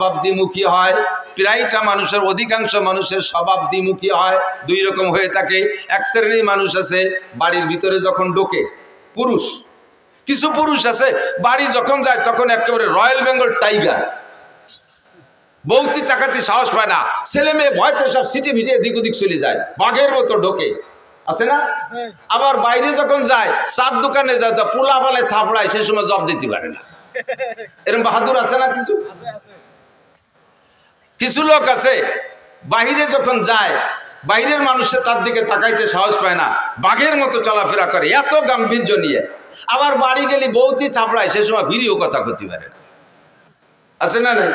স্বভাব দ্বিমুখী হয়। প্রায়টা মানুষের, অধিকাংশ মানুষের স্বভাব দ্বিমুখী হয়, দুই রকম হয়ে থাকে। এক শ্রেণীর মানুষ আছে বাড়ির ভিতরে যখন ঢোকে, পুরুষ, কিছু পুরুষ আছে বাড়ি যখন যায় তখন একেবারে রয়্যাল বেঙ্গল টাইগার, বৌতি টাকাতে সাহস পায় না, ছেলে মেয়ে ভয়তে সব সিটি ভিটে এদিক ওদিক চলে যায়, বাঘের মতো ঢোকে, আছে না? আবার বাইরে যখন যায়, চার দোকানে যায়, পোলা পালে থাপড়ায়, সে সময় জব দিতে পারে না। এরকম বাহাদুর আছে না? কিছু কিছু লোক আছে বাহিরে যখন যায়, বাইরের মানুষে তার দিকে তাকাইতে সাহস পায় না, বাঘের মতো চলাফেরা করে, এত গাম্ভীর্য নিয়ে। আবার বাড়ি গেলে বৌতি চাপড়ায়, সে সময় ভিড়িও কথা করতে পারে না, আছে না? নাই?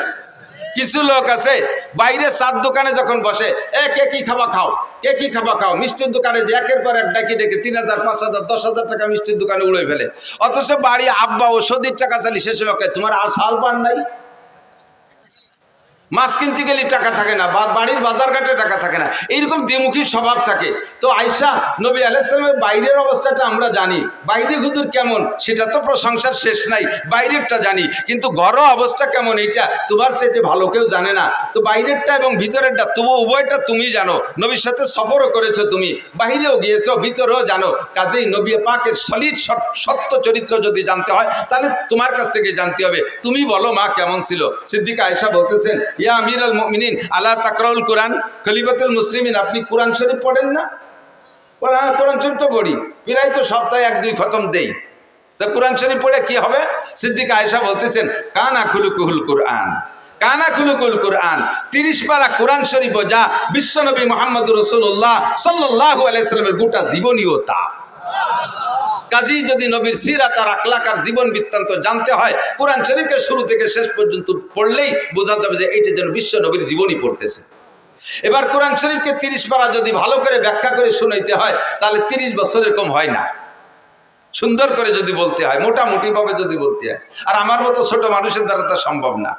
কিছু লোক আছে বাইরে চার দোকানে যখন বসে, কে কি খাবা খাও, কে কি খাবা খাও, মিষ্টির দোকানে যে একের পর এক ডাকি ডেকে 3,000, 5,000, 10,000 টাকা মিষ্টির দোকানে উড়ে ফেলে। অথচ বাড়ি আব্বা ওষুধের টাকা চালি, সে সময় তোমার আর ছাল পান নাই। মাছ কিনতে গেলে টাকা থাকে না, বাড়ির বাজার ঘাটে টাকা থাকে না, এইরকম দ্বিমুখী স্বভাব থাকে। তো আয়েশা নবী আলাইহিস সালামের বাইরের অবস্থাটা আমরা জানি, বাইরে হুজুর কেমন সেটা তো প্রশংসার শেষ নাই, বাইরেরটা জানি, কিন্তু ঘরোয়া অবস্থা কেমন এটা তোমার সাথে ভালো কেউ জানে না। তো বাইরেরটা এবং ভিতরেরটা তবু উভয়টা তুমি জানো, নবীর সাথে সফরও করেছো তুমি, বাহিরেও গিয়েছো, ভিতরেও জানো। কাজেই নবী পাকের সলিড সত্য চরিত্র যদি জানতে হয় তাহলে তোমার কাছ থেকে জানতে হবে। তুমি বলো মা কেমন ছিল? সিদ্দিকা আয়েশা বলতেছেন, ইয়া আমিরুল মুমিনিন আলা তাকরাউল কুরআন, খলিফাতুল মুসলিমিন, আপনি কোরআন শরীফ পড়েন না? কোরআন শরীফ তো পড়ি, প্রায় তো সপ্তাহে 1-2 খতম দেই, তা কোরআন শরীফ পড়ে কি হবে? সিদ্দিকা আয়েশা বলতেছেন, কানা খুলুকুল কুরআন, কানা খুলুকুল কুরআন, 30 পারা কোরআন শরীফ যা বিশ্বনবী মুহাম্মদুর রাসূলুল্লাহ সাল্লাল্লাহু আলাইহি সাল্লামের গোটা জীবনীয়তা। কাজী যদি নবীর সিরাত আর আখলাক আর জীবন বৃত্তান্ত জানতে হয়, কোরআন শরীফকে শুরু থেকে শেষ পর্যন্ত পড়লেই বোঝা যাবে যে এইটা যেন বিশ্ব নবীর জীবনী পড়তেছে। এবার কোরআন শরীফকে 30 পারা যদি ভালো করে ব্যাখ্যা করে শুনাইতে হয় তাহলে 30 বছর এরকম হয় না, সুন্দর করে যদি বলতে হয়, মোটামুটি ভাবে যদি বলতে হয়। আর আমার মতো ছোট মানুষের দ্বারা তা সম্ভব না।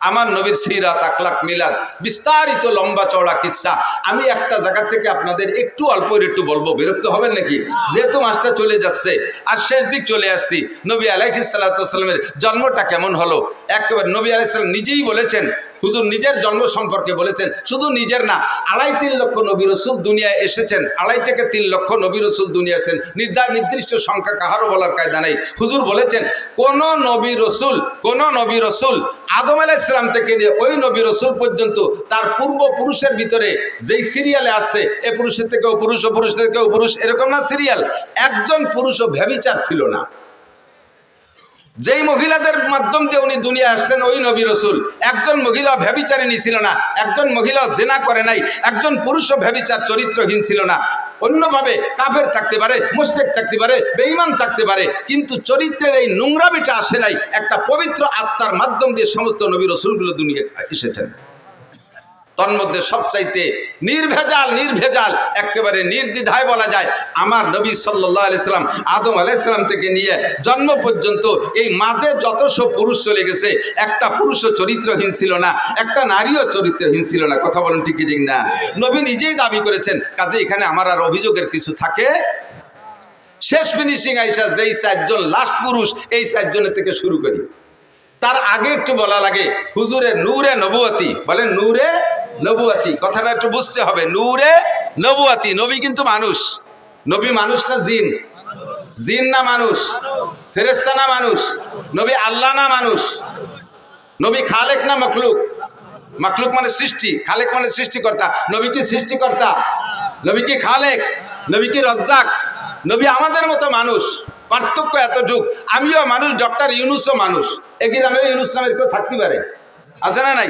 আমার নবীর সিরাত, আখলাক, মিলাদ, বিস্তারিত লম্বা চওড়া কিচ্ছা আমি একটা জায়গা থেকে আপনাদের একটু অল্প একটু বলবো, বিরক্ত হবেন নাকি? যেহেতু মাসটা চলে যাচ্ছে আর শেষ দিক চলে আসছি, নবী আলাইহিস সালাতু ওয়াস সালামের জন্মটা কেমন হলো একেবারে নবী আলাইহিস সালাম নিজেই বলেছেন, হুজুর নিজের জন্ম সম্পর্কে বলেছেন, শুধু নিজের না, 2.5-3 লক্ষ নবী রাসূল দুনিয়ায় এসেছেন, 2.5 থেকে 3 লক্ষ নবী রাসূল দুনিয়া এসেছেন, নির্দিষ্ট সংখ্যা কাহারও বলার কায়দা নেই। হুজুর বলেছেন কোন নবী রাসূল আদম আলাইহিস সালাম থেকে নিয়ে ওই নবী রাসূল পর্যন্ত তার পূর্বপুরুষের ভিতরে যেই সিরিয়ালে আসছে, এ পুরুষের থেকেও পুরুষ, ও পুরুষ থেকেও পুরুষ, এরকম না সিরিয়াল, একজন পুরুষও ব্যভিচার ছিল না। যেই মহিলাদের মাধ্যম দিয়ে উনি দুনিয়া আসছেন ওই নবী রাসূল, একজন মহিলা ব্যভিচারিণী ছিল না, একজন মহিলা জিনা করে নাই, একজন পুরুষও ব্যভিচার চরিত্রহীন ছিল না। অন্যভাবে কাফের থাকতে পারে, মুশরিক থাকতে পারে, বেঈমান থাকতে পারে, কিন্তু চরিত্রের এই নোংরামিটা আসে নাই। একটা পবিত্র আত্মার মাধ্যম দিয়ে সমস্ত নবী রাসূলগুলো দুনিয়ায় এসেছেন। তন্মধ্যে সবচাইতে নির্ভেজাল একেবারে নির্দ্বিধায় বলা যায় আমার নবী সাল্লাল্লাহু আলাইহি সাল্লাম আদম আলাইহিস সালাম থেকে নিয়ে জন্ম পর্যন্ত এই মাঝে যতশো পুরুষ চলে গেছে, একটা পুরুষও চরিত্রহীন ছিল না, একটা নারীও চরিত্রহীন ছিল না। কথা বলেন ঠিক ঠিক না? নবী নিজেই দাবি করেছেন। কাজে এখানে আমার আর অভিযোগের কিছু থাকে? শেষ ফিনিশিং আইসা যেই 4 জন লাস্ট পুরুষ, এই 4 জনের থেকে শুরু করি। তার আগে একটু বলা লাগে হুজুরের নূরে নবুয়তি, বলেন নূরে নবুয়তি, কথাটা একটু বুঝতে হবে। নূরে নবুয়তি, নবী কিন্তু মানুষ। নবী মানুষ না জিন? জিন না মানুষ? ফেরেশতা না মানুষ? নবী আল্লাহ না মানুষ? নবী খালেক না মখলুক? মখলুক মানে সৃষ্টি, খালেক মানে সৃষ্টিকর্তা। নবী কি সৃষ্টিকর্তা? নবী কি খালেক? নবী কি রাজ্জাক? নবী আমাদের মতো মানুষ, পার্থক্য এতটুক, আমিও মানুষ, ডক্টর ইউনুসও মানুষ। একই নামে ইউনুস নামের কেউ থাকতে পারে? আছে না নাই?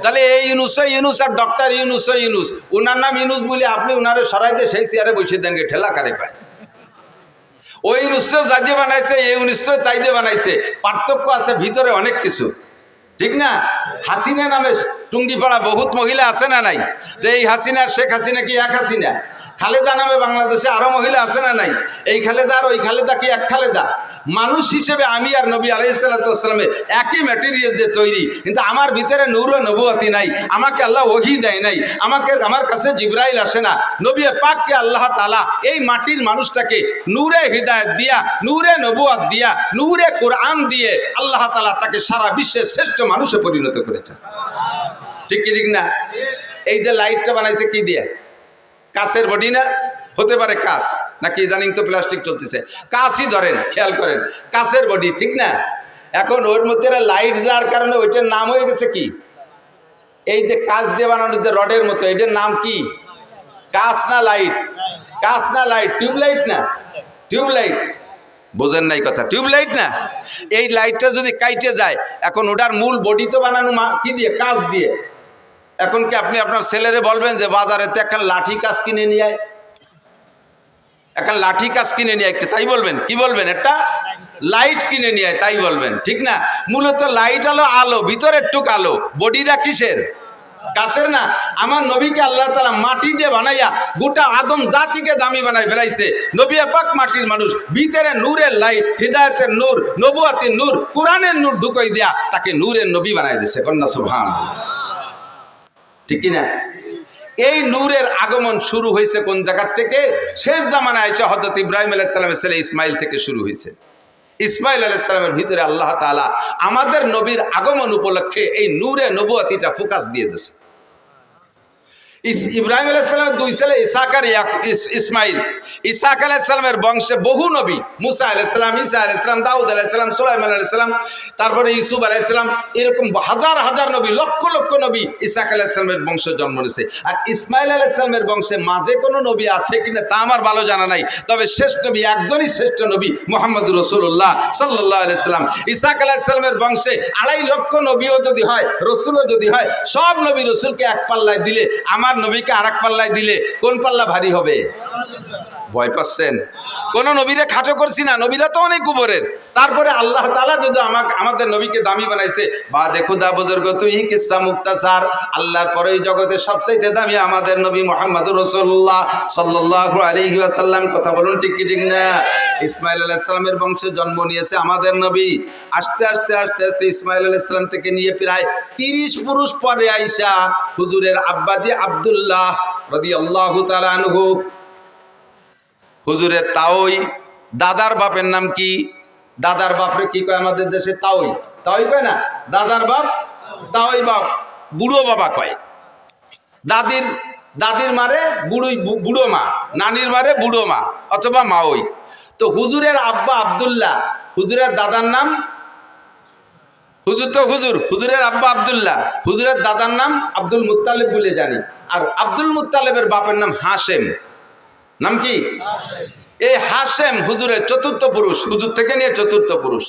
তাহলে এই ইউনুস আর ডক্টর ইউনুস, উনার নাম ইউনুস বলে আপনি উনারে সরাই দিয়ে সেই চেয়ারে বসে দেন, ঠেলা কারে পায়। ওই ইউনুসও যা দিয়ে বানাইছে, এই ইউনুসও তাই দিয়ে বানাইছে, পার্থক্য আছে ভিতরে অনেক কিছু, ঠিক না? হাসিনা নামে টুঙ্গিপাড়া বহুত মহিলা আছে না নাই? যে এই হাসিনা আর শেখ হাসিনা কি এক হাসিনা? খালেদা নামে বাংলাদেশে আরো মহিলা আছে না নাই? এই খালেদা আর ওই খালেদা কি এক খালেদা? মানুষ হিসেবে আমি আর নবী আলাইহিস সালাতু ওয়াস সালামের একই ম্যাটেরিয়াল দিয়ে তৈরি, কিন্তু আমার ভিতরে নূর ও নবুয়তি নাই, আমাকে আল্লাহ ওহী দেয় নাই, আমার কাছে জিবরাইল আসে না। নবী পাককে আল্লাহ তাআলা এই মাটির মানুষটাকে নূরে হিদায়াত দিয়া, নূরে নবুয়ত দিয়া, নূরে কোরআন দিয়ে আল্লাহ তাআলা তাকে সারা বিশ্বের শ্রেষ্ঠ মানুষে পরিণত করেছেন। ঠিক কি ঠিক না? এই যে লাইটটা বানাইছে কি দিয়ে? কাঁচের বডি না? হতে পারে কাঁচ, নাকি ইদানিং তো প্লাস্টিক চলতেছে, কাঁচই ধরেন, খেয়াল করেন, কাঁচের বডি, ঠিক না? এখন ওর মধ্যে লাইট যাওয়ার কারণে ওইটার নাম হয়ে গেছে কি? এই যে কাঁচ দিয়ে বানানো যে রডের মতো, এটার নাম কি? কাঁচ না লাইট? কাঁচ না লাইট? টিউবলাইট না? টিউবলাইট। বোঝেন নাই কথা? টিউবলাইট না? এই লাইটটা যদি কাইটে যায়, এখন ওটার মূল বডি তো বানানো কি দিয়ে? কাঁচ দিয়ে। এখন কি আপনি আপনার ছেলেরে বলবেন যে বাজারে তো একটা লাঠি কাঁচ কিনে নিয়ে আয়, একটা লাঠি কাঁচ কিনে নিয়ে আয়, তাই বলবেন? কি বলবেন? একটা লাইট কিনে নিয়ে আয়, তাই বলবেন, ঠিক না? মূলত লাইট হলো আলো, ভিতরের টুক আলো, বডিটা কিসের? কাছের না? আমার নবীকে আল্লাহ তাআলা মাটি দিয়ে বানাইয়া গোটা আদম জাতিকে দামি বানাই ফেলাইছে। নবী পাক মাটির মানুষ, ভিতরে নূরের লাইট, হিদায়াতের নূর, নবুয়তের নূর, কোরআনের নূর ঢুকাই দিয়া তাকে নূরের নবী বানাই দিয়েছে। কন্যা সুবহানাল্লাহ, ঠিক কি না? এই নূরের আগমন শুরু হয়েছে কোন জায়গা থেকে? শেষ জামানায় এসে হযরত ইব্রাহিম আলাইহিস সালামের ছেলে ইসমাইল থেকে শুরু হয়েছে। ইসমাইল আলাইহিস সালামের ভিতরে আল্লাহ তাআলা আমাদের নবীর আগমন উপলক্ষে এই নূরে নবুয়তিটা ফোকাস দিয়ে দিয়েছে। ইব্রাহিম আলাইহিস সালামের দুই ছেলে ইসহাক আর ইসমাইল। ইসহাক আলাইহিস সালামের বংশে বহু নবী, মুসা আলাইহিস সালাম, ঈসা আলাইহিস সালাম, দাউদ আলাইহিস সালাম, সুলাইমান আলাইহিস সালাম, তারপরে ইউসুফ আলাইহিস সালাম, এরকম হাজার হাজার নবী, লক্ষ লক্ষ নবী ইসহাক আলাইহিস সালামের বংশে জন্ম নিয়েছে। আর ইসমাইল আলাইহিস সালামের বংশে মাঝে কোনো নবী আছে কিনা তা আমার ভালো জানা নাই, তবে শেষ নবী, একজনই শ্রেষ্ঠ নবী, মুহাম্মদুর রাসূলুল্লাহ সাল্লাল্লাহু আলাইহি সাল্লাম। ইসহাক আলাইহিস সালামের বংশে 2.5 লক্ষ নবীও যদি হয়, রসুলও যদি হয়, সব নবী রসুলকে এক পাল্লায় দিলে, আমার নবীকে আরেক পাল্লায় দিলে কোন পাল্লা ভারী হবে? ভয় পাচ্ছেন? কোন নবীরে খাটো করছি না, নবীরা তো অনেক উপরের। তারপরে আল্লাহ তাআলা যদি আমাদের নবীকে দামি বানাইছে, বা দেখো দা বুজুর্গ তুই কিসসা মুক্তাসার, আল্লাহর পরে এই জগতের সবচেয়ে দামি আমাদের নবী মুহাম্মদুর রাসূলুল্লাহ সাল্লাল্লাহু আলাইহি ওয়াসাল্লাম। কথা বলুন ঠিক কি ঠিক না? ইসমাইল আলাইহিস সালামের বংশে জন্ম নিয়েছে আমাদের নবী। আস্তে আস্তে আস্তে আস্তে ইসমাইল আলাইহিস সালাম থেকে নিয়ে প্রায় 30 পুরুষ পরে আয়েশা হুজুরের আব্বাজি আব্দুল্লাহ রাদিয়াল্লাহু তাআলা আনহু, হুজুরের তাওই, দাদার বাপের নাম কি? দাদার বাপরে কি কয় আমাদের দেশে? তাওই। তাওই কয় না? দাদার বাপ তাওই বাপ, বুড়ো বাবা কয়। দাদির মারে বুড়ো মা, নানির মারে বুড়ো মা অথবা মাওই। তো হুজুরের আব্বা আব্দুল্লাহ, হুজুরের দাদার নাম হুজুরের আব্বা আব্দুল্লাহ, হুজুরের দাদার নাম আব্দুল মুত্তালিব বলে জানি। আর আব্দুল মুত্তালিবের বাপের নাম হাশেম। নাম কি? এই হাশেম হুজুরের চতুর্থ পুরুষ, হুজুর থেকে নিয়ে চতুর্থ পুরুষ।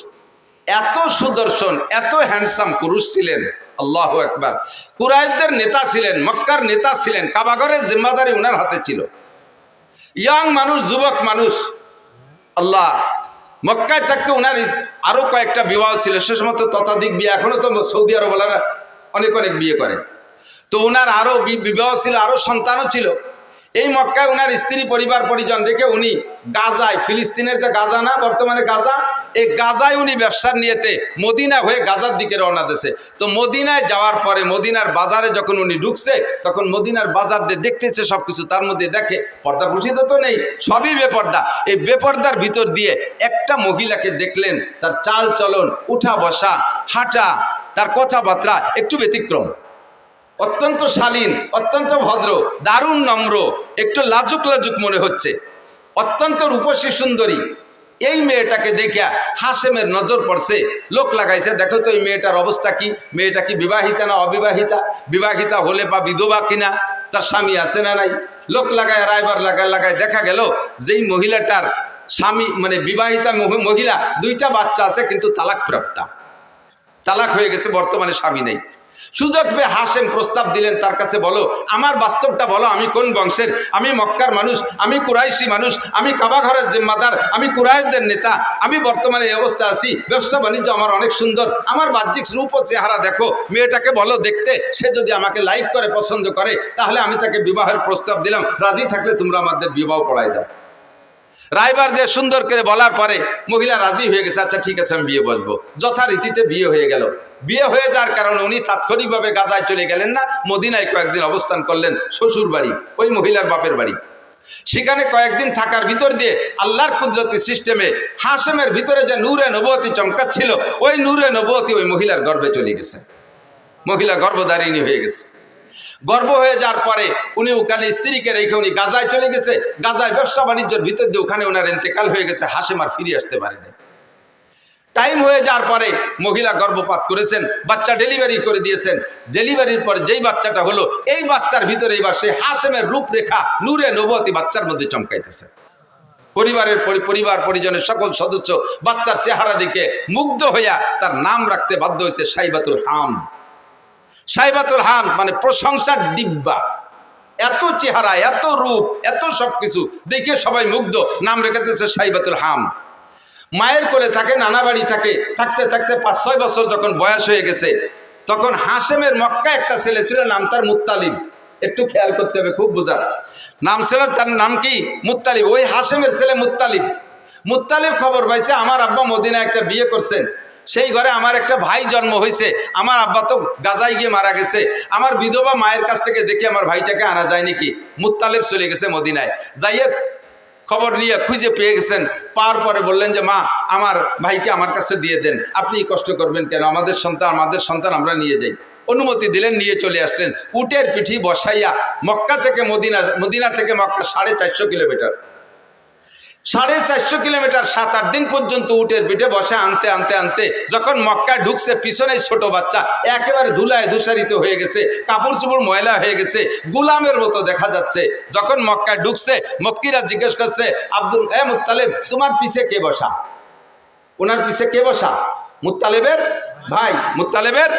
এত সুদর্শন, এত হ্যান্ডসাম পুরুষ ছিলেন, আল্লাহু আকবার। কুরাইশদের নেতা ছিলেন, মক্কার নেতা ছিলেন, কাবাঘরের জিম্মাদারি উনার হাতে ছিল। ইয়াং মানুষ, যুবক মানুষ, আল্লাহ। মক্কায় থাকতে উনার আরো কয়েকটা বিবাহ ছিল, সে সমস্ত ততাধিক বিয়ে, এখনো তো সৌদি আরবওয়ালারা অনেক অনেক বিয়ে করে। তো উনার আরো বিবাহ ছিল, আরো সন্তানও ছিল। এই মক্কায় উনার স্ত্রী পরিবার পরিজন রেখে উনি গাজায়, ফিলিস্তিনের যে গাজা না বর্তমানে গাজা, এই গাজায় উনি ব্যবসার নিয়েতে মদিনা হয়ে গাজার দিকে রওনা দিয়েছে। তো মদিনায় যাওয়ার পরে মদিনার বাজারে যখন উনি ঢুকছে, তখন মদিনার বাজার দিয়ে দেখতেছে সবকিছু, তার মধ্যে দেখে পর্দা পুষিত তো নেই, সবই বেপর্দা। এই বেপর্দার ভিতর দিয়ে একটা মহিলাকে দেখলেন, তার চাল চলন, উঠা বসা, হাঁটা, তার কথাবার্তা একটু ব্যতিক্রম, অত্যন্ত শালীন, অত্যন্ত ভদ্র, দারুণ নম্র, একটু লাজুক লাজুক মনে হচ্ছে, অত্যন্ত রূপসী সুন্দরী। এই মেয়েটাকে দেখিয়া হাশেমের নজর পড়ছে, লোক লাগাইছে, দেখো তো এই মেয়েটার অবস্থা কি, মেয়েটা কি বিবাহিতা না অবিবাহিতা, বিবাহিতা হলে বা বিধবা কিনা, তার স্বামী আছে না নাই। লোক লাগায় রায়বার লাগায় দেখা গেল যেই মহিলাটার স্বামী মানে বিবাহিতা মহিলা, 2টা বাচ্চা আছে, কিন্তু তালাক প্রাপ্তা, তালাক হয়ে গেছে, বর্তমানে স্বামী নেই। সুযোগ পেয়ে হাসেম প্রস্তাব দিলেন, তার কাছে বলো, আমার বাস্তবটা বলো, আমি কোন বংশের, আমি মক্কার মানুষ, আমি কুরাইশি মানুষ, আমি কাবা ঘরের জিম্মাদার, আমি কুরাইশদের নেতা, আমি বর্তমানে এই অবস্থা আছি, ব্যবসা বাণিজ্য আমার অনেক সুন্দর, আমার বাহ্যিক রূপ ও চেহারা দেখো, মেয়েটাকে বলো দেখতে, সে যদি আমাকে লাইক করে পছন্দ করে তাহলে আমি তাকে বিবাহের প্রস্তাব দিলাম, রাজি থাকলে তোমরা আমাদের বিবাহ পড়াই দাও। রায়বার যে সুন্দর করে বলার পরে মহিলা রাজি হয়ে গেছে, আচ্ছা ঠিক আছে আমি বিয়ে বলবো। যথারীতিতে বিয়ে হয়ে গেল। বিয়ে হয়ে যাওয়ার কারণে উনি তাৎক্ষণিকভাবে গাজায় চলে গেলেন না, মদিনায় কয়েকদিন অবস্থান করলেন, শ্বশুর বাড়ি, ওই মহিলার বাপের বাড়ি। সেখানে কয়েকদিন থাকার ভিতর দিয়ে আল্লাহর কুদরতি সিস্টেমে হাশেমের ভিতরে যে নূরে নবুয়তি চমকাচ্ছিল, ওই নূরে নবুয়তি ওই মহিলার গর্ভে চলে গেছে, মহিলা গর্ভধারিণী হয়ে গেছে। গর্ভ হয়ে যাওয়ার পরে উনি ওখানে স্ত্রীকে রেখে উনি গাজায় চলে গেছে। গাজায় ব্যবসা বাণিজ্যের ভিতর দিয়ে ওখানে ওনার ইন্তেকাল হয়ে গেছে, হাশেম আর ফিরে আসতে পারেনি। টাইম হয়ে যাওয়ার পরে মহিলা গর্ভপাত করেছেন, বাচ্চা ডেলিভারি করে দিয়েছেন। ডেলিভারির পরে যেই বাচ্চাটা হলো, এই বাচ্চার ভিতরে এবার সেই হাশেমের রূপরেখা নূরে নবুয়তি বাচ্চার মধ্যে চমকাইতেছে। পরিবার পরিজনের সকল সদস্য বাচ্চার চেহারা দিকে মুগ্ধ হইয়া তার নাম রাখতে বাধ্য হয়েছে সাইবাতুল হাম। সাইবাতুল হাম মানে প্রশংসার ডিব্বা। এত চেহারা, এত রূপ, এত সবকিছু দেখে সবাই মুগ্ধ, নাম রেখেছে সাইবাতুল হাম। মায়ের কোলে থাকে, নানা বাড়ি থাকে, থাকতে থাকতে 5-6 বছর যখন বয়স হয়ে গেছে, তখন হাশেমের মক্কা একটা ছেলে ছিল, নাম তার মুত্তালিব। একটু খেয়াল করতে হবে, খুব বোঝার নাম ছিল, তার নাম কি? মুত্তালিব। ওই হাশেমের ছেলে মুত্তালিব। মুত্তালিব খবর পাইছে আমার আব্বা মদিনায় একটা বিয়ে করছেন, সেই ঘরে আমার একটা ভাই জন্ম হয়েছে, আমার আব্বা তো গাজায় গিয়ে মারা গেছে, আমার বিধবা মায়ের কাছ থেকে দেখি আমার ভাইটাকে আনা যায় নাকি। মুত্তালিব চলে গেছে মদিনায়, যাইয়ে খবর নিয়ে খুঁজে পেয়ে গেছেন। পাওয়ার পরে বললেন যে মা, আমার ভাইকে আমার কাছে দিয়ে দেন, আপনি কষ্ট করবেন কেন, আমাদের সন্তান আমরা নিয়ে যাই। অনুমতি দিলেন, নিয়ে চলে আসলেন। উটের পিঠি বসাইয়া মক্কা থেকে মদিনা থেকে মক্কা 450 কিলোমিটার, 450 কিলোমিটার 7-8 দিন পর্যন্ত উটের পিঠে বসে আনতে আনতে আনতে যখন মক্কায় ঢুকছে, পিছনে ছোট বাচ্চা একেবারে ধুলায় ধূসারিত হয়ে গেছে, কাপড় চোপড় ময়লা হয়ে গেছে, গুলামের মতো দেখা যাচ্ছে। যখন মক্কায় ঢুকছে, মক্কিরা জিজ্ঞেস করছে, মুত্তালিব তোমার পিছে কে বসা? ওনার পিছে কে বসা? মুত্তালিবের ভাই, মুত্তালিবের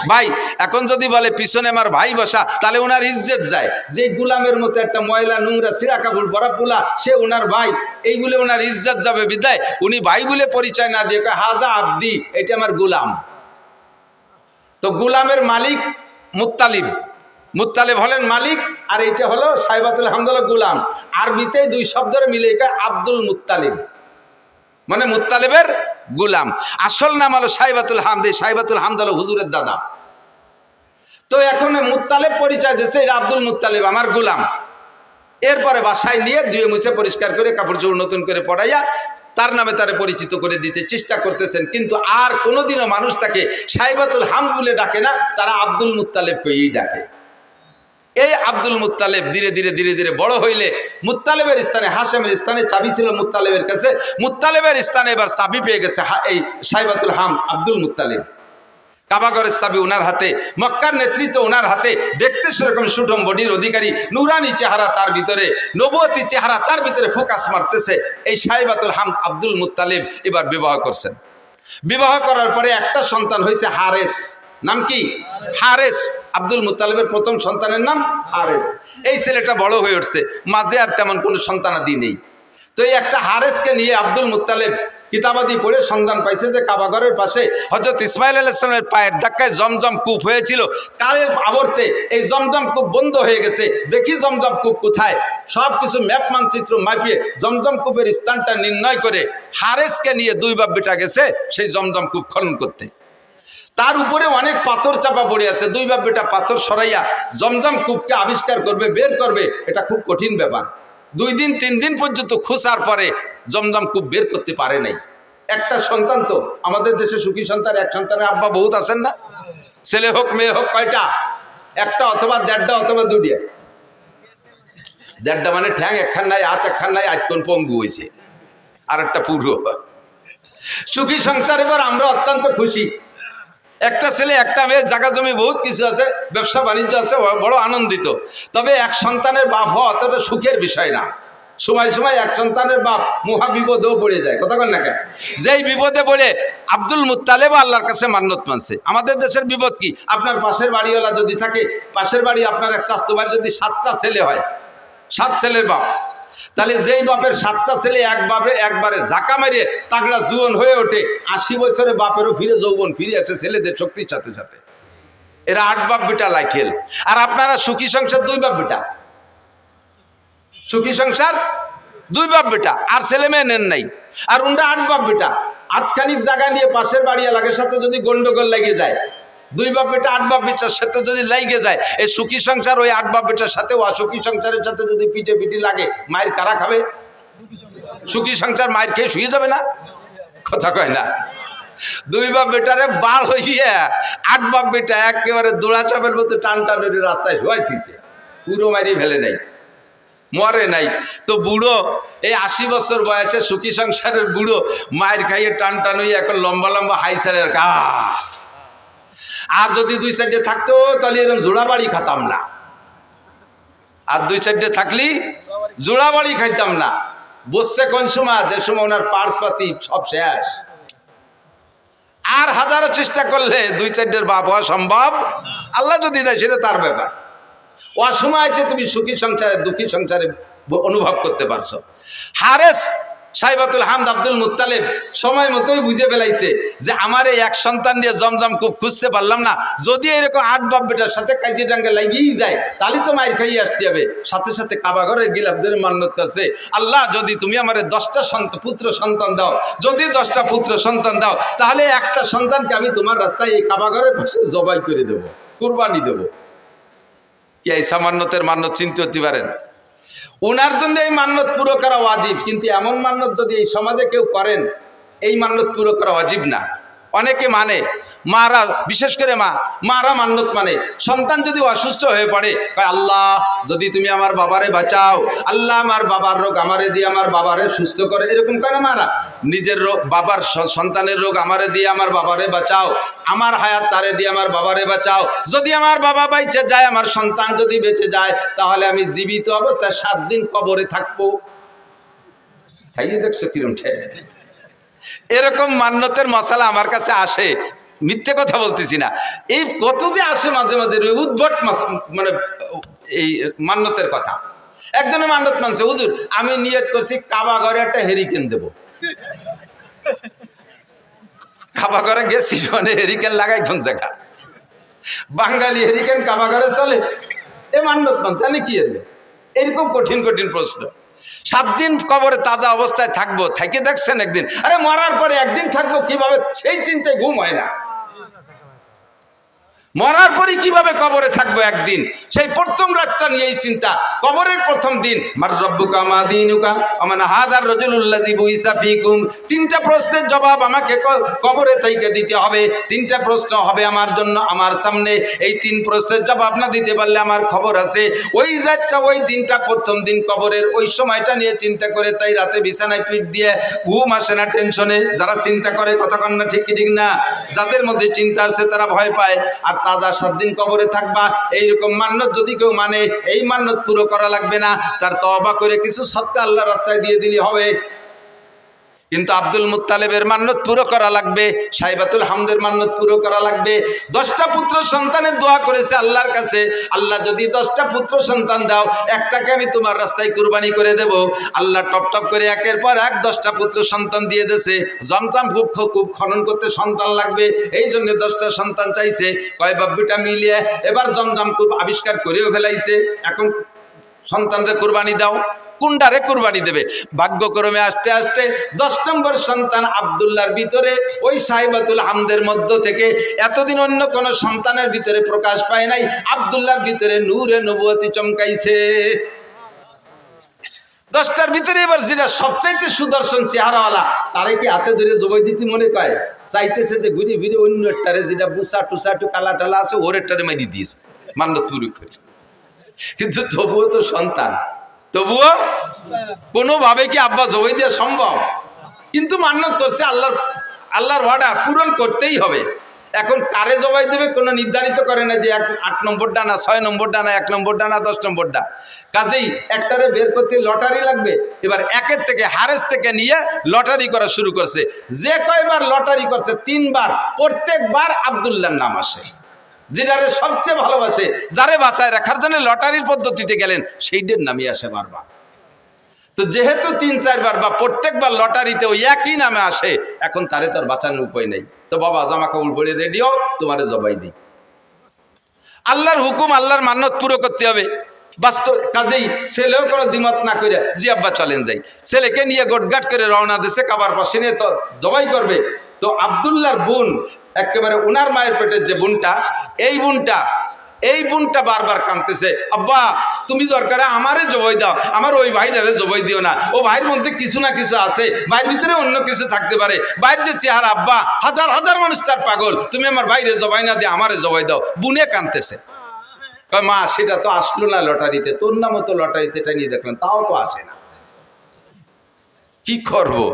ভাই। এখন যদি বলে পিছনে আমার ভাই বসা, তাহলে ওনার ইজ্জত যায়। যে গুলামের মতো একটা ময়লা নোংরা ছিঁড়া কাপড় পরা পোলা, সে ওনার ভাই, এই বলে ওনার ইজ্জত যাবে। বিদায় উনি ভাই বলে পরিচয় না দিয়ে হাজা আব্দি, এটা আমার গুলাম। তো গুলামের মালিক মুত্তালিব, মুত্তালিব হলেন মালিক, আর এইটা হলো সাইবাতুল হামদুল্লাহ গুলাম। আরবিতে 2 শব্দের মিলে আব্দুল মুত্তালিব, মানে মুত্তালিবের গুলাম। আসল নাম হলো সাইবাতুল হামদ। সাইবাতুল হামদ হলো হুজুরের দাদা। তো এখন মুত্তালিব পরিচয় দিচ্ছে, এটা আব্দুল মুত্তালিব আমার গুলাম। এরপরে বাসায় নিয়ে ধুয়ে মুছে পরিষ্কার করে কাপড় চোপড় নতুন করে পড়াইয়া তার নামে তারে পরিচিত করে দিতে চেষ্টা করতেছেন। কিন্তু আর কোনোদিনও মানুষ তাকে সাইবাতুল হামদ বলে ডাকে না, তারা আব্দুল মুত্তালিবকেই ডাকে। এই আব্দুল মুত্তালিব ধীরে ধীরে ধীরে ধীরে বড় হইলে মুত্তালিবের স্থানে, হাশেমের স্থানে চাবি ছিল মুত্তালিবের কাছে, মুত্তালিবের স্থানে এবার চাবি পেয়ে গেছে এই সাইবাতুল হাম আব্দুল মুত্তালিব। কাবাগরের চাবি ওনার হাতে, মক্কার নেতৃত্ব ওনার হাতে, দেখতে সেরকম সুঠম বডির অধিকারী, নুরানি চেহারা তার ভিতরে, নবুয়তি চেহারা তার ভিতরে ফোকাস মারতেছে। এই সাইবাতুল হাম আব্দুল মুত্তালিব এবার বিবাহ করছেন। বিবাহ করার পরে একটা সন্তান হয়েছে হারেস। নাম কি? হারেস। আব্দুল মুত্তালিবের প্রথম সন্তানের নাম হারেস। এই ছেলেটা বড় হয়ে উঠছে, মাঝে আর তেমন কোনো সন্তানাদি নেই। তো এই একটা হারেসকে নিয়ে আব্দুল মুত্তালিব কিতাবাদি পড়ে সন্ধান পাইছে যে কাবাগরের পাশে হযরত ইসমাইল আলাইহিস সালামের পায়ের ধাক্কায় জমজম কূপ হয়েছিল। কালের আবর্তে এই জমজম কূপ বন্ধ হয়ে গেছে। দেখি জমজম কূপ কোথায়, সব কিছু ম্যাপ মানচিত্র মাপিয়ে জমজম কূপের স্থানটা নির্ণয় করে হারেসকে নিয়ে 2 বাপ বেটা গেছে সেই জমজম কূপ খনন করতে। তার উপরে অনেক পাথর চাপা পড়ে আছে, 2 বাপ বেটা পাথর সরাইয়া জমজম কূপকে আবিষ্কার করবে, বের করবে, এটা খুব কঠিন ব্যাপার। 2 দিন 3 দিন পর্যন্ত খোঁজার পরে জমজম কূপ বের করতে পারে নাই। একটা সন্তান, তো আমাদের দেশে সুখী সন্তান, এক সন্তানের আব্বা বহুত আছেন না? ছেলে হোক মেয়ে হোক, কয়টা? একটা অথবা 1.5টা অথবা 2টা। 1.5টা মানে ঠ্যাং একখান নাই, হাত একখান নাই, আজ কোন পঙ্গু হয়েছে, আর একটা পুরো সুখী সংসার। এবার আমরা অত্যন্ত খুশি, একটা ছেলে একটা মেয়ে, জায়গা জমি বহুত কিছু আছে, ব্যবসা বাণিজ্য আছে, বড় আনন্দিত। তবে এক সন্তানের বাপ হওয়া অতটা সুখের বিষয় না। সময় সময় এক সন্তানের বাপ মহা বিপদেও পড়ে যায়, কথা কন না কেন? যেই বিপদে পড়ে আব্দুল মুত্তালেব আল্লাহর কাছে মান্নত মানছে। আমাদের দেশের বিপদ কি? আপনার পাশের বাড়িওয়ালা যদি থাকে, পাশের বাড়ি আপনার এক স্বাস্থ্য বাড়ি যদি 7টা ছেলে হয়, 7 ছেলের বাপ, তাহলে যেই বাপের 7টা ছেলে একবারে ঝাঁকা মেরে তাগড়া জুয়ন হয়ে ওঠে, 80 বছরে বাপেরও ফিরে যৌবন ফিরে আসে ছেলেদের শক্তির সাথে সাথে। এরা 8 বাপ বেটা লাইঠেল। আর আপনারা সুখী সংসার 2 বাপ বেটা, সুখী সংসার 2 বাপ বেটা, আর ছেলে মেয়ে নেন নাই। আর উনরা 8 বাপ বেটা, আটখানিক জায়গা নিয়ে পাশের বাড়ি এলাকার সাথে যদি গন্ডগোল লেগে যায়, 2 বাপ বেটা 8 বাপ বেটার সাথে যদি লাগে যায়, এই সুখী সংসার ওই 8 বাপ বেটার সাথে অসুখী সংসারের সাথে যদি পিঠে পিঠি লাগে, মায়ের কারা খাবে? সুখী সংসার মায়ের খেয়ে শুয়ে যাবে না, কথা কয় না? 2 বাপ বেটারে বাল হইয়া 8 বাপ বেটা একেবারে দোড়া চাপের মতো টান টান রাস্তায় শুয়াই থিছে, পুরো মারি ফেলে নাই, মরে নাই। তো বুড়ো এই 80 বছর বয়সে সুখী সংসারের বুড়ো মায়ের খাইয়ে টান টান হইয়া এখন লম্বা লম্বা হাই সারের গা। আর যদি 2 সাইডে থাকতো তাহলে এরকম জোড়া বাড়ি খাতাম না, আর 2 সাইডে থাকলি জোড়া বাড়ি খাইতাম না। বসছে কোন সময়? যে সময় ওনার পার্স পাতি সব শেষ। আর হাজারো চেষ্টা করলে 2 সাইডের বাপ হওয়া সম্ভব, আল্লাহ যদি দেয় সেটা তার ব্যাপার। অসময় আছে তুমি সুখী সংসারে দুঃখী সংসারে অনুভব করতে পারছো। হারেস সাইবাতুল হামদ আব্দুল মুত্তালেব সময় মতোই বুঝে ফেলাইছে যে আমার এই এক সন্তান দিয়ে জমজম খুব খুঁজতে পারলাম না, যদি এরকম 8 বাপ বেটার সাথে কাজে ডাঙ্গে লাগিয়েই যায় তাহলে তো মায়ের খাইয়ে আসতে হবে। সাথে সাথে কাবা ঘরে গিলাফ ধরে মান্নত করছে, আল্লাহ যদি তুমি আমার 10টা পুত্র সন্তান দাও, যদি 10টা পুত্র সন্তান দাও, তাহলে একটা সন্তানকে আমি তোমার রাস্তায় এই কাবা ঘরের পাশে জবাই করে দেবো, কুরবানি দেবো। কি এই সামান্যতের মান্যত চিনতে হতে পারেন? ওনার জন্য এই মান্যত পুরো করা ওয়াজিব, কিন্তু এমন মান্যত যদি এই সমাজে কেউ করেন, এই মান্যত পুরো করা ওয়াজিব না। অনেকে মানে, মারা, বিশেষ করে মারা মান্যত মানে সন্তান যদি অসুস্থ হয়ে পড়ে, আল্লাহ যদি তুমি আমার বাবারে বাঁচাও, আল্লাহ আমার বাবার রোগ আমারে দিয়ে আমার বাবারে সুস্থ করে, এরকম করে মারা। নিজের রোগ বাবার সন্তানের রোগ আমারে দিয়ে আমার বাবারে বাঁচাও, আমার হায়াত তারে দিয়ে আমার বাবারে বাঁচাও, যদি আমার বাবা বেঁচে যায়, আমার সন্তান যদি বেঁচে যায়, তাহলে আমি জীবিত অবস্থায় 7 দিন কবরে থাকবো। তাই দেখছো কিরম ঠেলে। এরকম মান্যতের মশালা আমার কাছে আসে, মিথ্যে কথা বলতেছি না। এই কত যে আসে মাঝে মাঝে উদ্ভট মানে এই মান্যতের কথা। একজনে মান্যত মানছে, হুজুর আমি নিয়ত করছি কাবা ঘরে একটা হেরিকেন দেব। কাবা ঘরে গেছি মানে হেরিকেন লাগাই কোন জায়গা? বাঙালি হেরিকেন কাবা ঘরে চলে, এ মান্যত মানছে জানি কি এর? এরকম কঠিন কঠিন প্রশ্ন। 7 দিন কবরে তাজা অবস্থায় থাকবো, থেকে দেখছেন একদিন? আরে মরার পরে একদিন থাকবো কিভাবে, সেই চিন্তায় ঘুম হয় না। মরার পরে কিভাবে কবরে থাকবো একদিন, সেই প্রথম রাতটা নিয়ে এই চিন্তা। কবরের প্রথম দিন, মার রব্বুকা মা দীনুকা ওমান হাদার রাজুলুল্লাযী বুইসা ফীকুম, 3টা প্রশ্নের জবাব আমাকে কবরে থেকে দিতে হবে। 3টা প্রশ্ন হবে আমার জন্য, আমার সামনে। এই 3 প্রশ্নের জবাব না দিতে পারলে আমার খবর আছে। ওই রাতটা, ওই দিনটা, প্রথম দিন কবরের ওই সময়টা নিয়ে চিন্তা করে, তাই রাতে বিছানায় পিঠ দিয়ে ঘুম আসে না টেনশনে। যারা চিন্তা করে, কথা কন না, ঠিক কি ঠিক না? যাদের মধ্যে চিন্তা আছে তারা ভয় পায়। আর তাজা 7 দিন কবরে থাকবা, এইরকম মান্যত যদি কেউ মানে, এই মান্যত পুরো করা লাগবে না, তার তওবা করে কিছু সদকা আল্লাহর রাস্তায় দিয়ে দিলে হবে। কিন্তু আব্দুল মুত্তালেবের মান্যত পুরো করা লাগবে, সাইবাতুল হামদের মান্যত পুরো করা লাগবে। 10টা পুত্র সন্তানের দোয়া করেছে আল্লাহর কাছে, আল্লাহ যদি 10টা পুত্র সন্তান দাও, একটাকে আমি তোমার রাস্তায় কুরবানি করে দেব। আল্লাহ টপ টপ করে একের পর এক 10টা পুত্র সন্তান দিয়ে দিয়েছে। জমজম খুব খনন করতে সন্তান লাগবে, এই জন্য 10টা সন্তান চাইছে। কয় বাব্বিটা মিলিয়ে এবার জমজম খুব আবিষ্কার করেও ফেলাইছে। এখন সন্তানকে কুরবানি দাও, কোনটারে কুরবানি দেবে? ভাগ্যক্রমে আস্তে আস্তে 10 নম্বর সন্তান আব্দুল্লাহর ভিতরে, ওই সাইবাতুল হামদের মধ্য থেকে এতদিন অন্য কোন সন্তানের ভিতরে প্রকাশ পায় নাই, আব্দুল্লাহর ভিতরে নূরে নবুয়তি চমকাইছে। 10টার ভিতরে এবার যেটা সবচাইতে সুদর্শন চেহারাওয়ালা, তারে কি হাতে ধরে জবাই দিতে মনে কয়? চাইতেছে যে ঘুরে ফিরে অন্য একটারে, যেটা বুসা টুসা একটু কালা টালা আছে, ওর একটারে মারি দিয়েছে মান্যত পুরো করে। কিন্তু তবুও তো সন্তান, তবুও কোনোভাবে কি আব্বা জবাই দেওয়া সম্ভব? কিন্তু মান্যত করছে, আল্লাহর ওয়াদা পূরণ করতেই হবে। এখন কারে জবাই দেবে কোনো নির্ধারিত করে না যে 8 নম্বর ডানা, 6 নম্বর ডানা, 1 নম্বর ডানা, 10 নম্বর ডা। কাজেই একটারে বের করতে লটারি লাগবে। এবার একের থেকে হারেস থেকে নিয়ে লটারি করা শুরু করছে। যে কয়বার লটারি করছে 3 বার, প্রত্যেকবার আব্দুল্লাহর নাম আসে। যেটারে সবচেয়ে ভালোবাসে, যারে বাঁচায় রাখার জন্য লটারির পদ্ধতিতে গেলেন, সেইটার নামই আসে বারবার। তো যেহেতু 3-4 বার বা প্রত্যেকবার লটারিতে ওই একই নামে আসে, এখন তারে তার বাঁচানোর উপায় নেই। তো বাবা জামা কাপড় পরে রেডিও, তোমারে জবাই দিই। আল্লাহর হুকুম, আল্লাহর মান্যত পুরো করতে হবে। বাস্তব কাজেই ছেলেও কোনো দ্বিমত না করে জি আব্বা চলেন যাই, ছেলেকে নিয়ে গোটগাট করে রওনা দিছে, কাবার পাশে নিয়ে তো জবাই করবে। তো আব্দুল্লাহর বোন, একেবারে উনার মায়ের পেটের যে বোনটা, এই বোনটা বারবার কাঁদতেছে, আব্বা তুমি দরকারে আমারে জবাই দাও, আমার ওই ভাইটারে জবাই দিও না। ও ভাইয়ের মধ্যে কিছু না কিছু আছে, ভাইয়ের ভিতরে অন্য কিছু থাকতে পারে। ভাইয়ের যে চেহারা, আব্বা হাজার হাজার মানুষ তার পাগল, তুমি আমার ভাইরে জবাই না দিয়ে আমারে জবাই দাও। বুনে কাঁদতেছে। মা সেটা তো আসলো না লটারিতে, তোর নামও তো লটারিতে নিয়ে দেখলেন, তাও তো আসে না, কি করবো?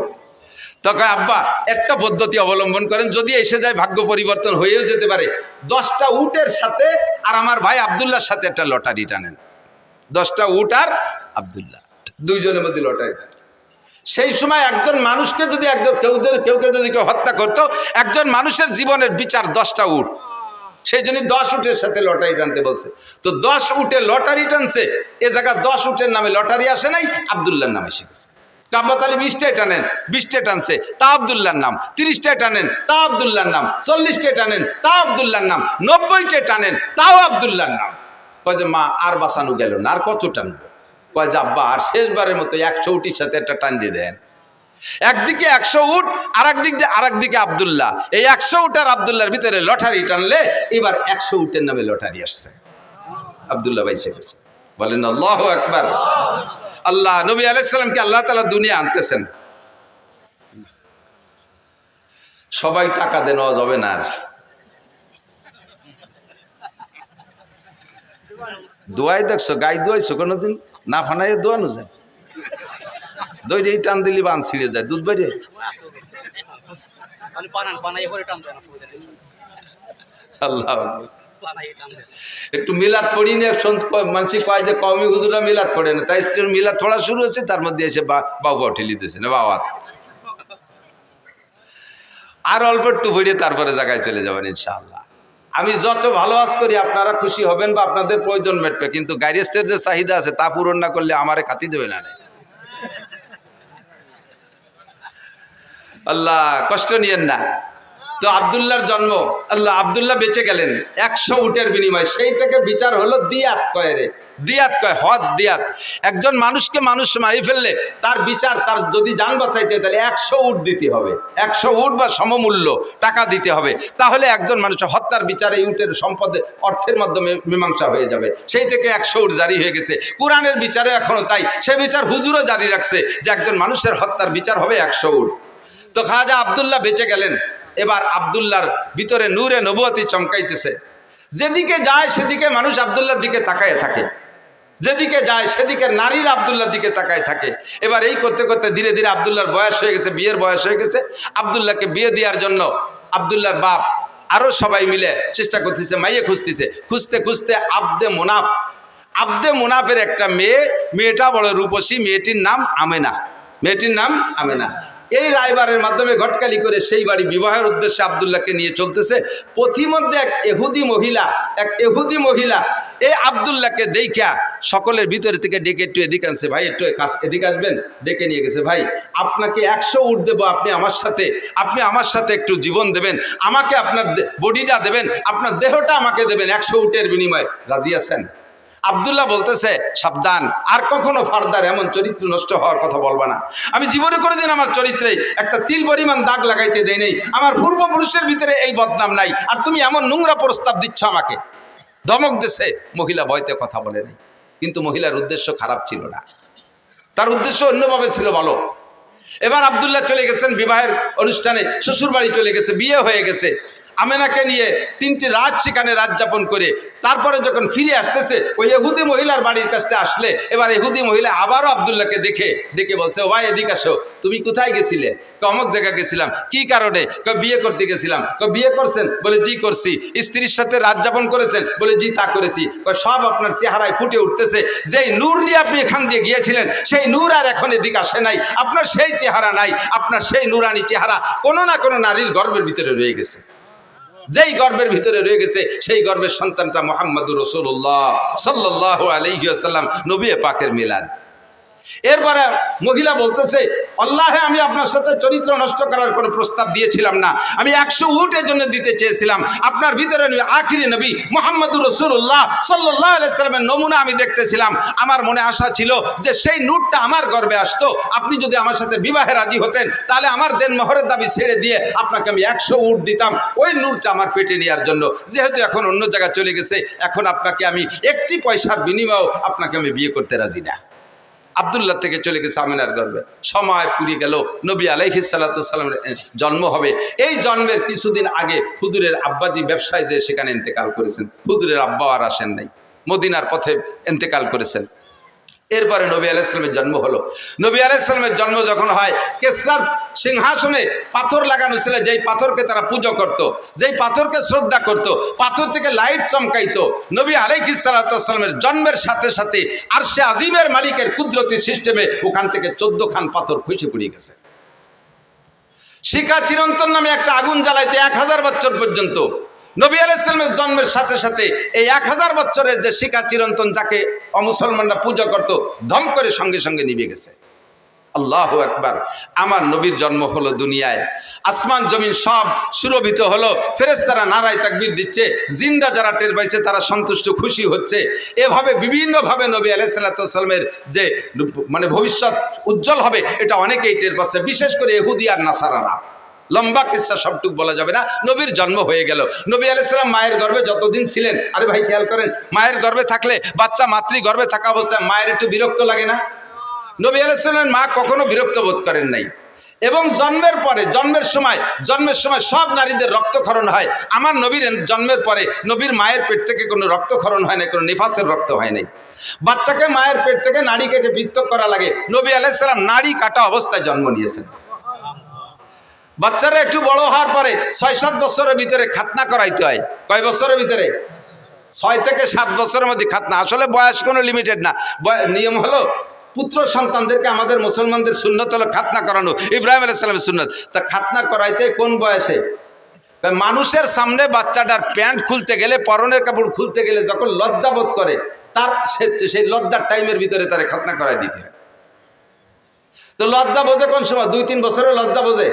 তখন আব্বা একটা পদ্ধতি অবলম্বন করেন, যদি এসে যায় ভাগ্য পরিবর্তন হয়েও যেতে পারে। 10টা উটের সাথে আর আমার ভাই আব্দুল্লাহর সাথে একটা লটারি টানেন। 10টা উট আর আব্দুল্লাহ, দুইজনের মধ্যে লটারি টানেন। সেই সময় একজন মানুষকে যদি কেউকে যদি কেউ হত্যা করতো, একজন মানুষের জীবনের বিচার 10টা উট। সেই জন্য 10 উটের সাথে লটারি টানতে বলছে। তো 10 উটে লটারি টানছে, এ জায়গায় 10 উটের নামে লটারি আসে নাই, আব্দুল্লাহর নামে শিখেছে। কাব্বা তাহলে 20টায় টানেন, 20টে টানছে, তা আব্দুল্লাহর নাম। 30টায় টানেন, তা আব্দুল্লাহর নাম। 40টায় টানেন, তা আব্দুল্লাহর নাম। 90টায় টানেন, তাও আব্দুল্লাহর নাম। কয় যে মা আর বাঁচানো গেল না, আর কত টানবো? কয় যে আব্বা আর শেষবারের মতো 100 উটির সাথে একটা টান দিয়ে দেন। একদিকে 100 উট, আরেকদিকে আব্দুল্লাহ। এই 100 উট আর আব্দুল্লাহর ভিতরে লটারি টানলে এবার 100 উটের নামে লটারি আসছে, আব্দুল্লাহ বাইসে গেছে। বলেন আল্লাহু আকবার। আল্লাহ নবী আলাইহিস সালামকে আল্লাহ তাআলা দুনিয়া আনতেছেন। সবাই টাকা দেন যাবে না, আর দোয়াই দেখছো, গাই দোয়াইছো কোনোদিন? না ফানাইয়ে দোয়ানো যায়, দইরে টান দিলি বান ছিঁড়ে যায়, দুধ বাইরে। আল্লাহ একটু মিলাদ পড়ি না, মানুষ কয় যে কওমি হুজুরা মিলাদ পড়ে না, তাই মিলাদ পড়া শুরু হচ্ছে, তার মধ্যে এসে বাবা ঠেলি দিতেছে না, বাবা আর অল্প একটু পড়িয়ে তারপরে জায়গায় চলে যাবেন ইনশাআল্লাহ। আমি যত ভালো আজ করি আপনারা খুশি হবেন বা আপনাদের প্রয়োজন মেটবে, কিন্তু গাইরেস্তের যে চাহিদা আছে তা পূরণ না করলে আমারে খাতি দেবে না। আল্লাহ কষ্ট নিয়েন না। তো আব্দুল্লাহর জন্ম, আব্দুল্লাহ বেঁচে গেলেন 100 উটের বিনিময়ে। সেই থেকে বিচার হলো দিয়াত কয় রে, দিয়াত কয়, হদ দিয়াত। একজন মানুষকে মানুষ মারি ফেললে তার বিচার, তার যদি জান বাঁচাইতে তাহলে 100 উট দিতে হবে, 100 উট বা সমমূল্য টাকা দিতে হবে। তাহলে একজন মানুষের হত্যার বিচার এই উটের সম্পদে অর্থের মাধ্যমে মীমাংসা হয়ে যাবে। সেই থেকে 100 উট জারি হয়ে গেছে। কোরআনের বিচারে এখনো তাই, সে বিচার হুজুরও জারি রাখছে যে একজন মানুষের হত্যার বিচার হবে 100 উট। তো খাজা আব্দুল্লাহ বেঁচে গেলেন। এবার আব্দুল্লাহর ভিতরে নূরে নবুয়তি চমকাইতেছে। যেদিকে যায় সেদিকে মানুষ আব্দুল্লাহর দিকে তাকায় থাকে, যেদিকে যায় সেদিকে নারীর আব্দুল্লাহর দিকে তাকায় থাকে। এবার এই করতে করতে ধীরে ধীরে আব্দুল্লাহর বয়স হয়ে গেছে, বিয়ের বয়স হয়ে গেছে। আব্দুল্লাহকে বিয়ে দেওয়ার জন্য আব্দুল্লাহর বাপ আরো সবাই মিলে চেষ্টা করতেছে, মাইয়ে খুঁজতেছে। খুঁজতে খুঁজতে আব্দে মুনাফের একটা মেয়েটা বড় রূপসী, মেয়েটির নাম আমেনা। এই রায়বারের মাধ্যমে ঘটকালি করে সেই বাড়ি বিবাহের উদ্দেশ্যে আব্দুল্লাহকে নিয়ে চলতেছে। পথিমধ্যে এক এহুদি মহিলা এই আব্দুল্লাহকে দেখা সকলের ভিতরে থেকে ডেকে একটু এদিকে আনছে, ভাই একটু এদিকে আসবেন, ডেকে নিয়ে গেছে। ভাই আপনাকে 100 উট দেবো, আপনি আমার সাথে একটু জীবন দেবেন, আমাকে আপনার বডিটা দেবেন, আপনার দেহটা আমাকে দেবেন 100 উটের বিনিময়ে, রাজি আছেন? আব্দুল্লাহ বলতেছে, সাবধান, আর কখনো ফার্দার এমন চরিত্র নষ্ট হওয়ার কথা বলবা না। আমি জীবনে কোনোদিন আমার চরিত্রে একটা তিল পরিমাণ দাগ লাগাইতে দেই নেই, আমার পূর্বপুরুষের ভিতরে এই বদনাম নাই, আর তুমি এমন নোংরা প্রস্তাব দিচ্ছ আমাকে। ধমক দিছে। মহিলা ভয়তে কথা বলে নাই, কিন্তু মহিলার উদ্দেশ্য খারাপ ছিল না, তার উদ্দেশ্য অন্যভাবে ছিল ভালো। এবার আব্দুল্লাহ চলে গেছেন বিবাহের অনুষ্ঠানে, শ্বশুর বাড়ি চলে গেছে, বিয়ে হয়ে গেছে। আমেনাকে নিয়ে 3টি রাত সেখানে রাত যাপন করে তারপরে যখন ফিরে আসতেছে ওই ইহুদি মহিলার বাড়ির কাছে আসলে এবার ইহুদি মহিলা আবারও আব্দুল্লাহকে ডেকে বলছে, ও ভাই এদিকে আসো, তুমি কোথায় গেছিলে? অমুক জায়গা গেছিলাম। কি কারণে? বিয়ে করতে গেছিলাম। বিয়ে করছেন? বলে জি করছি। স্ত্রীর সাথে রাত যাপন করেছেন? বলে জি তা করেছি। সব আপনার চেহারায় ফুটে উঠতেছে, যেই নূর নিয়ে আপনি এখান দিয়ে গিয়েছিলেন সেই নূর আর এখন এদিকে আসে নাই, আপনার সেই চেহারা নাই, আপনার সেই নূরানি চেহারা কোনো না কোনো নারীর গর্ভের ভিতরে রয়ে গেছে। যেই গর্ভের ভিতরে রয়ে গেছে সেই গর্ভের সন্তানটা মুহাম্মদুর রাসূলুল্লাহ সাল্লাল্লাহু আলাইহি ওয়াসাল্লাম, নবী পাকের মিলাদ। এরপরে মহিলা বলতেছে, আল্লাহে আমি আপনার সাথে চরিত্র নষ্ট করার কোনো প্রস্তাব দিয়েছিলাম না, আমি 100 উটের জন্য দিতে চেয়েছিলাম। আপনার ভিতরে আখিরি নবী মুহাম্মদুর রাসূলুল্লাহ সাল্লাল্লাহু আলাইহি ওয়াসাল্লামের নমুনা আমি দেখতেছিলাম। আমার মনে আশা ছিল যে সেই নূরটা আমার গর্ভে আসতো, আপনি যদি আমার সাথে বিবাহে রাজি হতেন তাহলে আমার দেনমোহরের দাবি ছেড়ে দিয়ে আপনাকে আমি 100 উট দিতাম ওই নূরটা আমার পেটে নেওয়ার জন্য। যেহেতু এখন অন্য জায়গায় চলে গেছে, এখন আপনাকে আমি একটি পয়সার বিনিময়েও আপনাকে আমি বিয়ে করতে রাজি না। আব্দুল্লাহ থেকে চলে গেছে আমিনার গর্ভে। সময় পুরিয়ে গেল, নবী আলাইহিস সালাতু ওয়াস সালামের জন্ম হবে। এই জন্মের কিছুদিন আগে হুজুরের আব্বাজি ব্যবসায় যে সেখানে ইন্তেকাল করেছেন। হুজুরের আব্বা আর আসেন নাই, মদিনার পথে ইন্তেকাল করেছেন। এরপরে নবী আলাইহিস সালামের জন্ম হলো। নবী আলাইহিস সালামের জন্ম যখন হয়, কিসরার সিংহাসনে পাথর লাগানো ছিল, যেই পাথরকে তারা পূজা করত, যেই পাথরকে শ্রদ্ধা করত, পাথর থেকে লাইট চমকাইতো। নবী আলাইহিস সালাতু ওয়াস সালামের জন্মের সাথে সাথে আরশে আজিমের মালিকের কুদরতি সিস্টেমে ওখান থেকে 14 খান পাথর খসে পড়ে গেছে। শিখা চিরন্তন নামে একটা আগুন জ্বালাইতে 1000 বছর পর্যন্ত। নবী আলাইহিস সালামের জন্মের সাথে সাথে এই 1000 বছরের যে শিখা চিরন্তন, যাকে অমুসলমানরা পূজা করত, ধম করে সঙ্গে সঙ্গে নিভে গেছে। আল্লাহু আকবার। আমার নবীর জন্ম হলো দুনিয়ায়, আসমান জমিন সব সুরভিত হলো, ফেরেশতারা নারায়ে তাকবীর দিচ্ছে, জিন্দা যারা টের পাইছে তারা সন্তুষ্ট খুশি হচ্ছে। এভাবে বিভিন্নভাবে নবী আলাইহিস সালাতু ওয়াস সালামের যে ভবিষ্যৎ উজ্জ্বল হবে এটা অনেকেই টের পাচ্ছে, বিশেষ করে ইহুদি আর নাসারারা। লম্বা কিসসা সবটুক বলা যাবে না। নবীর জন্ম হয়ে গেল। নবী আলাইহিস সালাম মায়ের গর্ভে যতদিন ছিলেন, আরে ভাই খেয়াল করেন, মায়ের গর্ভে থাকলে বাচ্চা মাতৃ গর্ভে থাকা অবস্থায় মায়ের একটু বিরক্ত লাগে না? নবী আলাইহিস সালামের মা কখনো বিরক্ত বোধ করেন নাই। এবং জন্মের পরে জন্মের সময় সব নারীদের রক্তক্ষরণ হয়। আমার নবীর জন্মের পরে নবীর মায়ের পেট থেকে কোনো রক্তক্ষরণ হয় না, কোনো নিফাসের রক্ত হয় নাই। বাচ্চাকে মায়ের পেট থেকে নাড়ি কেটে পৃথক করা লাগে। নবী আলাইহিস সালাম নাড়ি কাটা অবস্থায় জন্ম নিয়েছেন। বাচ্চারা একটু বড় হওয়ার পরে 6-7 বছরের ভিতরে খাতনা করাইতে হয়। কয় বছরের ভিতরে? 6 থেকে 7 বছরের মধ্যে খাতনা। আসলে বয়স কোনো লিমিটেড না, নিয়ম হলো পুত্র সন্তানদেরকে আমাদের মুসলমানদের সুন্নত হলো খাতনা করানো, ইব্রাহিম আলাইহিস সালামের সুন্নত। তা খাতনা করাইতে কোন বয়সে? মানুষের সামনে বাচ্চাটার প্যান্ট খুলতে গেলে, পরনের কাপড় খুলতে গেলে যখন লজ্জা বোধ করে, তার সেই লজ্জার টাইমের ভিতরে তারে খাতনা করাই দিতে হয়। তো লজ্জা বোঝে কোন সময়? 2-3 বছরের লজ্জা বোঝে,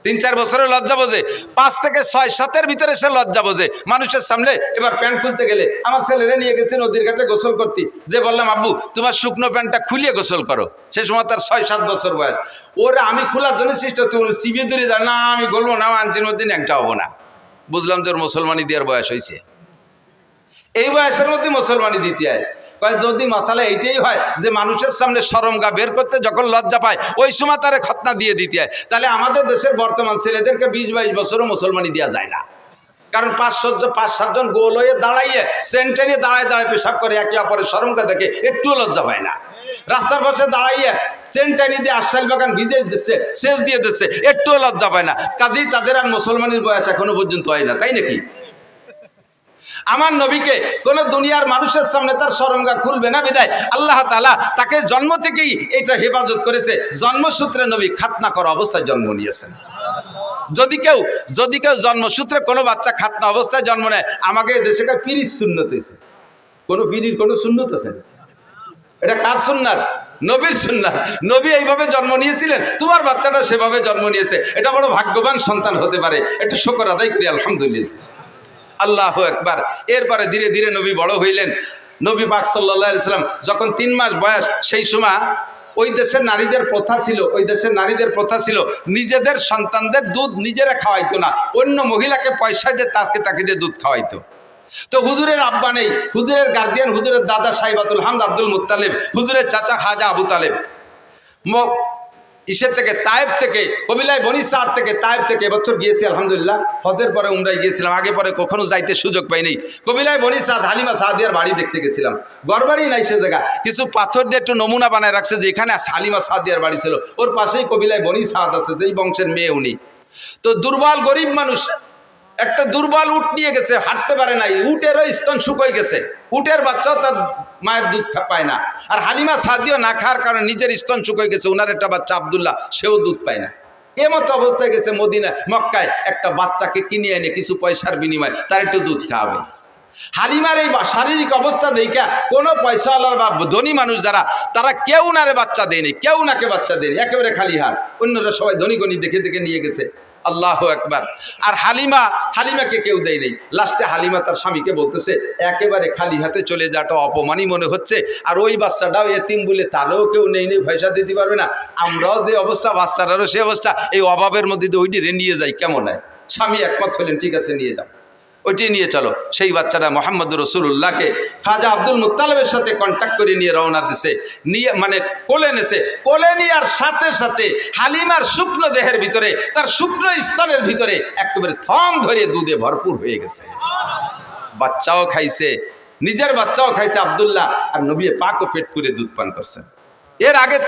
3-4 বছরের লজ্জা বোঝে, 5 থেকে 6-7-এর ভিতরে সে লজ্জা বোঝে। মানুষের সামনে এবার প্যান্ট খুলতে গেলে, আমার ছেলেরে নিয়ে গেছে নদীর ঘাটে গোসল করতে, যে বললাম আব্বু তোমার শুকনো প্যান্টটা খুলিয়ে গোসল করো, সে সময় তার 6-7 বছর বয়স। ওরা আমি খোলার জন্য চেষ্টা, তুই চিবিয়ে দূরে যা, না আমি বলবো না, আঞ্চির মধ্যে একটা হবো না। বুঝলাম যে ওর মুসলমানি দেওয়ার বয়স হয়েছে। এই বয়সের মধ্যে মুসলমানি দিতে হয়। যদি মশালা এইটাই হয় যে মানুষের সামনে শরমগা বের করতে যখন লজ্জা পায় ওই সময় তারে খতনা দিয়ে দিতে হয়, তাহলে আমাদের দেশের বর্তমান ছেলেদেরকে 20-22 বছরও মুসলমানি দেওয়া যায় না। কারণ 5-7 জন গোল হয়ে দাঁড়াইয়ে সেন্টে নিয়ে দাঁড়ায় পেশাব করে, একে অপরের শরমগা দেখে একটুও লজ্জা পায় না। রাস্তার পাশে দাঁড়াইয়ে চেন টানি দিয়ে আশাইল বাগান ভিজে দিচ্ছে, সেচ দিয়ে দিচ্ছে, একটুও লজ্জা পায় না। কাজেই তাদের আর মুসলমানের বয়স এখনো পর্যন্ত হয় না, তাই নাকি? আমার নবীকে কোন দুনিয়ার মানুষের সামনে তার শরমগা খুলবে না, বিদায় আল্লাহ তাআলা তাকে জন্ম থেকেই এটা হেফাজত করেছে। জন্মসূত্রে নবী খাতনা করা অবস্থায় জন্ম নিয়েছেন। যদি কেউ জন্মসূত্রে কোনো বাচ্চা খাতনা অবস্থায় জন্ম নেয়, আমাকে দেশে পিরির সুন্নত হয়েছে। কোনো পিরির কোনো সুন্নত আছে? এটা কার সুন্নাত? নবীর সুন্নাত। নবী এইভাবে জন্ম নিয়েছিলেন, তোমার বাচ্চাটা সেভাবে জন্ম নিয়েছে। এটা বড় ভাগ্যবান সন্তান হতে পারে, একটু শুকর আদায় করি আলহামদুলিল্লাহ। আল্লাহু আকবার। এরপরে ধীরে ধীরে নবী বড় হইলেন। নবী পাক সাল্লাল্লাহু আলাইহি সাল্লাম যখন 3 মাস বয়স, সেই সময় ওই দেশের নারীদের প্রথা ছিল নিজেদের সন্তানদের দুধ নিজেরা খাওয়াইতো না, অন্য মহিলাকে পয়সা দিয়ে তাকে দিয়ে দুধ খাওয়াইতো। তো হুজুরের আব্বা নেই, হুজুরের গার্জিয়ান হুজুরের দাদা সাইবাতুল হামদ আব্দুল মুত্তালিব, হুজুরের চাচা খাজা আবু তালেব। ইসের থেকে তায়েব থেকে কবিলায় বনি সাদ থেকে তায়েব থেকে এবছর গিয়েছি আলহামদুলিল্লাহ, হজের পরে উমরায় গিয়েছিলাম, আগে পরে কখনো যাইতে সুযোগ পাইনি। কবিলায় বনি সাদ হালিমা সাদিয়ার বাড়ি দেখতে গেছিলাম, ঘরবাড়ি নাই সে জায়গা, কিছু পাথর দিয়ে একটু নমুনা বানায় রাখছে যে এখানে হালিমা সাদিয়ার বাড়ি ছিল, ওর পাশেই কবিলায় বনি সাদ আছে, যেই বংশের মেয়ে উনি। তো দুর্বল গরিব মানুষ, একটা দুর্বল উট নিয়ে গেছে, হাঁটতে পারে নাই, উটেরও স্তন শুকোয় গেছে, উটের বাচ্চাও তার মায়ের দুধ পায় না, আর হালিমা সাদিও না খাওয়ার কারণে নিজের স্তন শুকোয় গেছে, ওনার একটা বাচ্চা আব্দুল্লাহ সেও দুধ পায় না। এমতো অবস্থায় গেছে মদিনা মক্কায় একটা বাচ্চাকে কিনে এনে কিছু পয়সার বিনিময়ে তার একটু দুধ খাওয়াবে। হালিমার এই শারীরিক অবস্থা দেখা কোনো পয়সাওয়ালার বা ধনী মানুষ যারা, তারা কেউ নারে বাচ্চা দেয়নি, কেউ নাকে বাচ্চা দেয়নি, একেবারে খালি হাত, অন্যরা সবাই ধনী গণী দেখে দেখে নিয়ে গেছে। আল্লাহ একবার। আর হালিমাকে কেউ দেয় নেই। লাস্টে হালিমা তার স্বামীকে বলতেছে একেবারে খালি হাতে চলে যাওয়াটা অপমানই মনে হচ্ছে, আর ওই বাচ্চাটাও এতিম বলে তারও কেউ নেই পয়সা দিতে পারবে না, আমরাও যে অবস্থা বাচ্চাটারও সে অবস্থা, এই অভাবের মধ্যে দিয়ে ওইটি নিয়ে যাই কেমন হয়। স্বামী একমত হলেন, ঠিক আছে নিয়ে যাও, ওইটি নিয়ে চলো। সেই বাচ্চাটা মোহাম্মদ রসুল্লাহকে খাজা আব্দুল মুত্তালিবের সাথে কন্ট্যাক্ট করে নিয়ে রওনা দিছে, নিয়ে মানে কোলে নেছে, কোলে নেওয়ার সাথে সাথে হালিমার শুকনো দেহের ভিতরে, তার শুকনো স্তনের ভিতরে একেবারে থম ধরে দুধে ভরপুর হয়ে গেছে। বাচ্চাও খাইছে, নিজের বাচ্চাও খাইছে আব্দুল্লাহ, আর নবী পাকও পেট পুরে দুধ পান করছেন। এর আগে